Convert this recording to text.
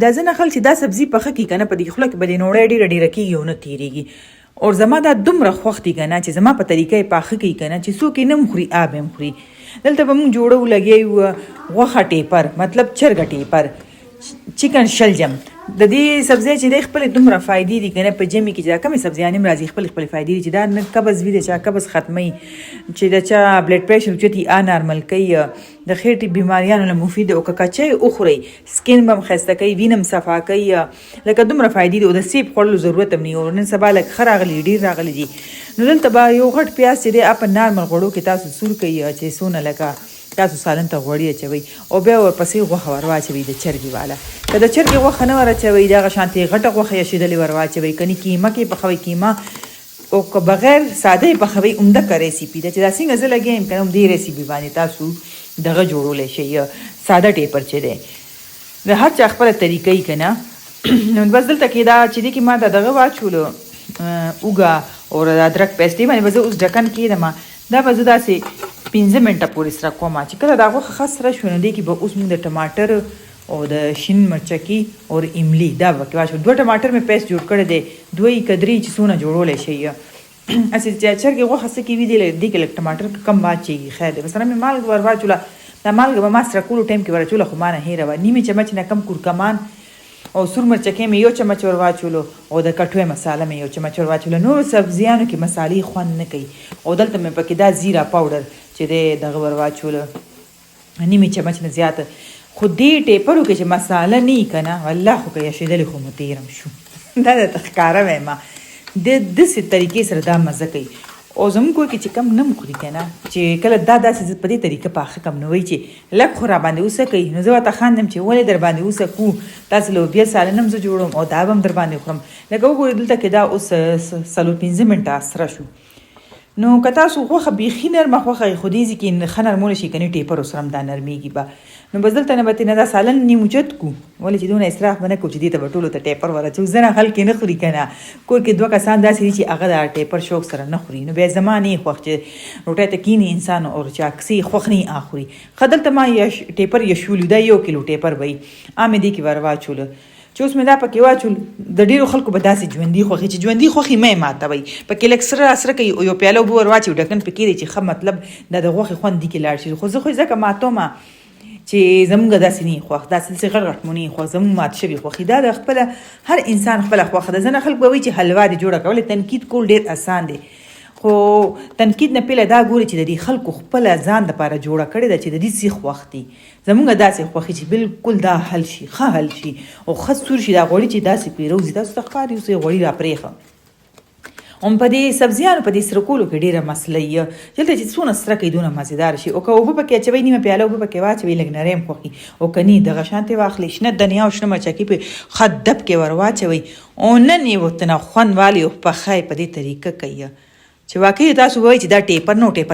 دا ځنه خلک چې دا سبزي پخه کړي که نه په دې خوله کې به دې نوړی ډېره ډېره کېږي او نه تېرېږي. او زما دا دومره خوښ دي که نه چې زما په طریقه یې پاخه کړي که نه چې څوک یې نه هم خوري آب هم خوري. دلته به مونږ جوړو لګیا یو غوښه ټیپر مطلب چرګه ټیپر چکن شلجم. د دې سبزی چې د خپل دومره فائدې دي کنه په جمی کې چې کومې سبزیانې هم راځي خپل فائدې دي چې دا نه قبض وي د چا قبض ختمي چې د چا بلډ پریشر چتی نارمل کوي د خېټې بیماریانو له مفید او کچای او خوري سکین بم خسته کوي وینم صفا کوي لکه دومره فائدې دي او د سیب خورلو ضرورت هم نه او نن سبا لک خراغلی ډیر راغلی دي. نو دلته با یو غټ پیاز چې د اپ نارمل غوړو کې تاسو سور کوي چې سونه لکه تاسو سالن ته غوړی اچوي او بیا ورپسې غوښه ور واچوي د چرګي والا. که د چرګي غوښه نه ور اچوي دغه شانتې غټه غوښه یې شیدلې ور واچوي کني کیمه کې پخوي کیمه او که بغیر ساده پخوي عمده کا ریسپی ده چې دا څنګه زه لګیم کنه دې ریسپی باندې تاسو دغه جوړولای شئ ساده ټیپر چې ده د هر چا خپل طریقې کنه. نو بس دلته کې دا چې دې کې ما دغه واچولو اوګه او د ادرک پیسټي باندې بس اوس ډکن کېدم دا به زه داسې 15 منټه پورې سره کوم چې کله دا غوښه ښه سره شو نو دې کې به اوس موږ د ټماټر او د شین مرچکي او املی دا به کې واچو. 2 ټماټر مې پیسټ جوړ کړی دی 2 کدرې چې څونه جوړولی شي اسې چې چرګې غوښه څه کې وي دې کې لږ ټماټر کم واچوي خیر دی. بس سره مې مالګه ور واچوله دا مالګه به ما سره کولو ټایم کې ور اچوله خو ما نه هېره وه. نیمې چمچ نه کم کورکمان او سور مرچکې مې 1 چمچ ور واچولو او د کټوۍ مساله مې 1 چمچ ور واچوله. نور سبزیانو کې مسالې خوند نه کوي او دلته مې پکې دا زیره پاوډر چې دغه ور واچوله نیمې چمچ نه زیاته. خو دې ټیپرو کې چې مساله نه وي که نه والله خو که یشېدلې خو مو تېرم شو دا درته ښکاره وایم د داسې طریقې سره دا مزه کوي. او زموږ کور کې چې کم نه خوري که نه چې کله دا داسې په دې طریقه پاخه کم نه وایي چې لږ خو را باندې اوسه کوي نو زه ورته خاندم چې ولې در باندې اوسه کو تاسې لوبیا سالن هم زه جوړوم او دا به هم در باندې خورم. لکه وګورئ دلته کې دا اوس 15 منټه سره شو. نو که تاسو غوښه بیخي نرمه خوښه خو دې ځي کې ښه نرمولی شي کنې ټیپر سره هم دا نرمېږي به نو بس دلته نه به نه دا سالن نیموچت کو ولې چې دونه اسراف به نه کوو چې دې ته به ټولو ته ټیپر ور اچوو. ځنه خلک نه خوري که نه کور کې 2 کسان داسې دي چې هغه دا ټیپر شوق سره نه خوري. نو بیا زما نه یې خوښ چې روټۍ ته کیني انسان او چې اکسي خوښ نه خوري. ښه دلته ما ټیپر یشولو دا 1 کیلو ټیپر به وي عامې دې کې ور واچولو چې اوس مې دا پکې واچول د ډېرو خلکو به داسې ژوندي خوښي چې ژوندي خوښي مې ماتوئ پکې لږ سره کوي او یو پیاله اوبه ور واچوي ډکن پکې دی چې ښه مطلب دا د غوښې خوند دې کې لاړ شي. خو زه خو ځکه ماتوم چې زمونږ داسې نه خوښ داسې غټ غټ مو نه خوښ زمونږ مات شوي خوښي دا د خپله هر انسان خپله خوښه ده. ځنه خلک به وایي چې حلوا دې جوړه کولی تنقید کول ډېر اسان دی خو تنقید نه پیله دا ګوري چې د دې خلکو خپله ځان دپاره جوړه کړې ده چې د دې څه خوښ دي. زمونږ داسې خوښي چې بالکل دا حل شي ښه حل شي او ښه سور شي دا غوړي چې داسې پیروزي تاسو ته ښکاري اوس یې غوړي را پرېښه. هم په دې سبزیانو په دې سره کولو کې ډېره مسله یي دلته چې څونه سره کوي دونه مزیدار شي. او که اوبه پکې اچوئ نیمه پیاله اوبه پکې واچوئ لږ نرم خوښي او که نه دغه شانتې واخلئ شنه دنیا او شنه مرچکي په ښه دب کې ور واچوئ او نن یې ورته نه خوند والي او پخه یې په دې طریقه کوي چې واقعي تاسو وایئ چې دا ټیپر نو ټیپر